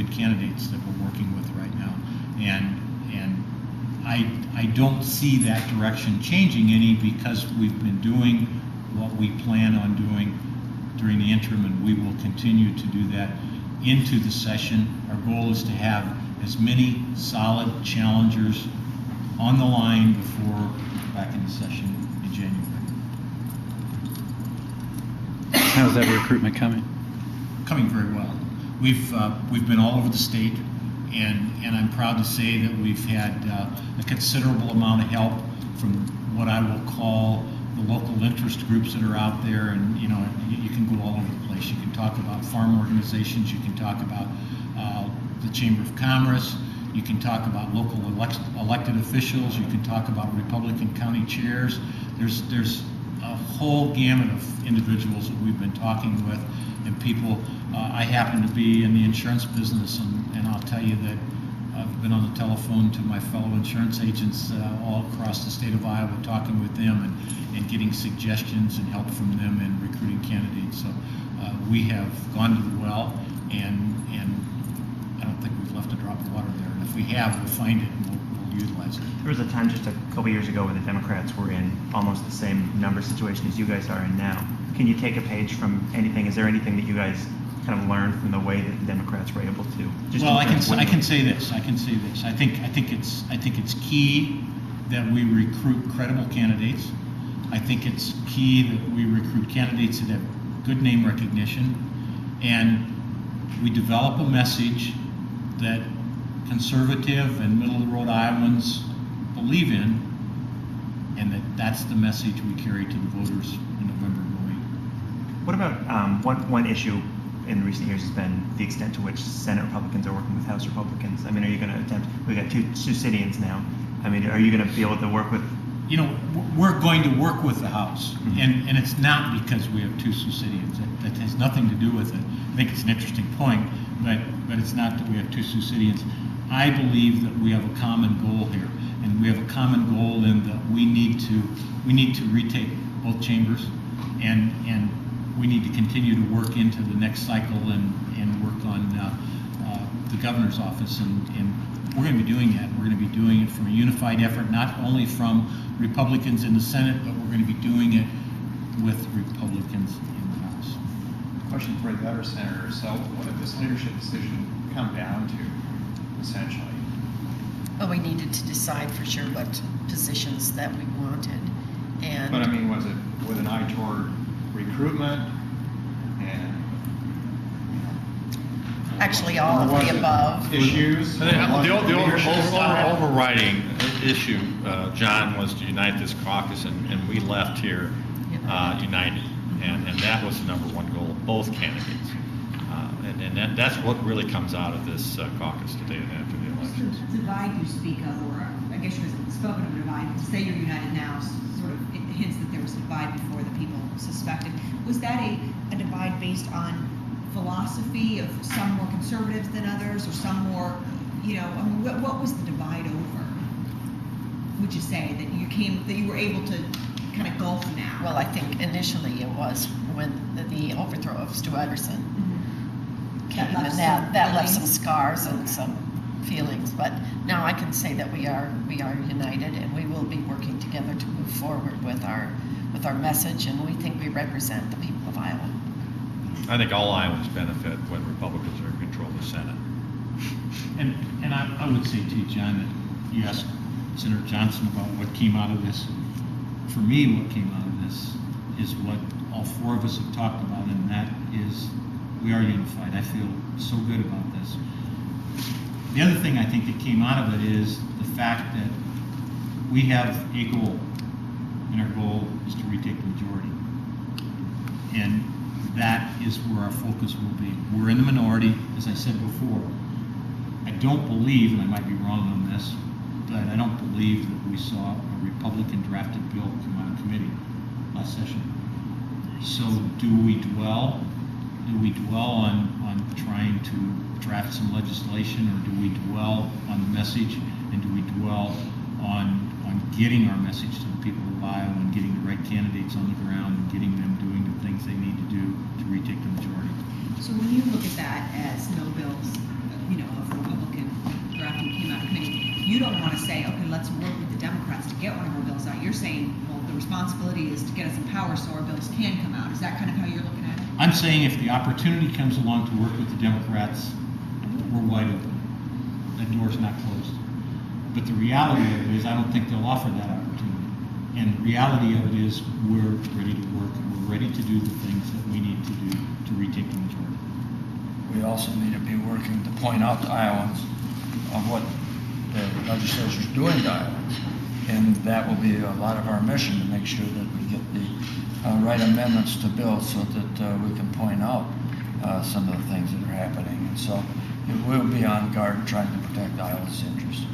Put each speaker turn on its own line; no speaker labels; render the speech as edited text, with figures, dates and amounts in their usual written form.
good candidates that we're working with right now, and I don't see that direction changing any, because we've been doing what we plan on doing during the interim, and we will continue to do that into the session. Our goal is to have as many solid challengers on the line before back in the session in January.
How's that recruitment coming?
Coming very well. We've been all over the state, and I'm proud to say that we've had a considerable amount of help from what I will call the local interest groups that are out there. And you can go all over the place. You can talk about farm organizations. You can talk about the Chamber of Commerce. You can talk about local elected officials. You can talk about Republican county chairs. There's a whole gamut of individuals that we've been talking with, and people. I happen to be in the insurance business, and I'll tell you that I've been on the telephone to my fellow insurance agents all across the state of Iowa, talking with them and getting suggestions and help from them in recruiting candidates. So we have gone to the well, and I don't think we've left a drop of water there. And if we have, we'll find it and we'll utilize it.
There was a time just a couple years ago where the Democrats were in almost the same number situation as you guys are in now. Can you take a page from anything? Is there anything that you guys kind of learned from the way that the Democrats were able to?
Well, I can say this. I think it's key that we recruit credible candidates. I think it's key that we recruit candidates that have good name recognition, and we develop a message that conservative and middle of the road Iowans believe in, and that's the message we carry to the voters in November.
What about one issue in recent years has been the extent to which Senate Republicans are working with House Republicans? I mean, are you going to attempt? We got two Sioux Cityans now. I mean, are you going to be able to work with?
We're going to work with the House, and it's not because we have two Sioux Cityans. That has nothing to do with it. I think it's an interesting point, but it's not that we have two Sioux Cityans. I believe that we have a common goal here, and we have a common goal in that we need to retake both chambers, and we need to continue to work into the next cycle and work on the governor's office, and we're going to be doing that. We're going to be doing it from a unified effort, not only from Republicans in the Senate, but we're going to be doing it with Republicans in the House.
Question for the other senators. So what did this leadership decision come down to, essentially?
Well, we needed to decide for sure what positions that we wanted.
But I mean, was it with an eye toward recruitment and
actually all of the above
issues?
The overriding issue, John, was to unite this caucus, and we left here united, and that was the number one goal of both candidates, and that's what really comes out of this caucus today and after the elections.
The divide you speak of, or I guess you spoken of a divide, to say you're united now sort of hints that there was a divide before the people suspected. Was that a divide based on philosophy of some more conservatives than others, or some more, I mean, what was the divide over? Would you say that you were able to kind of gulf now?
Well, I think initially it was when the overthrow of Stu Ederson came, and that left some scars and some feelings. But now I can say that we are united, and we will be working together to move forward with our message, and we think we represent the people of Iowa.
I think all Iowans benefit when Republicans are in control of the Senate.
And I would say too, John, that you asked Senator Johnson about what came out of this. For me, what came out of this is what all four of us have talked about, and that is we are unified. I feel so good about this. The other thing I think that came out of it is the fact that we have a goal, and our goal is to retake the majority. And that is where our focus will be. We're in the minority, as I said before. I don't believe, and I might be wrong on this, but I don't believe that we saw a Republican drafted bill come out of committee last session. So do we dwell on trying to draft some legislation, or do we dwell on the message, and do we dwell on getting our message to the people of Iowa and getting the right candidates on the ground and getting them doing the things they need to do to retake the majority?
So when you look at that as no bills, you don't want to say, okay, let's work with the Democrats to get one of our bills out. You're saying, well, the responsibility is to get us in power so our bills can come out. Is that kind of how you're looking at it?
I'm saying if the opportunity comes along to work with the Democrats, we're wide open. That door's not closed. But the reality of it is, I don't think they'll offer that opportunity. And the reality of it is, we're ready to work, and we're ready to do the things that we need to do to retake the majority.
We also need to be working to point out to Iowans of what the legislature is doing to Iowans. And that will be a lot of our mission, to make sure that we get the right amendments to bills so that we can point out some of the things that are happening. And so we'll be on guard trying to protect Iowa's interests.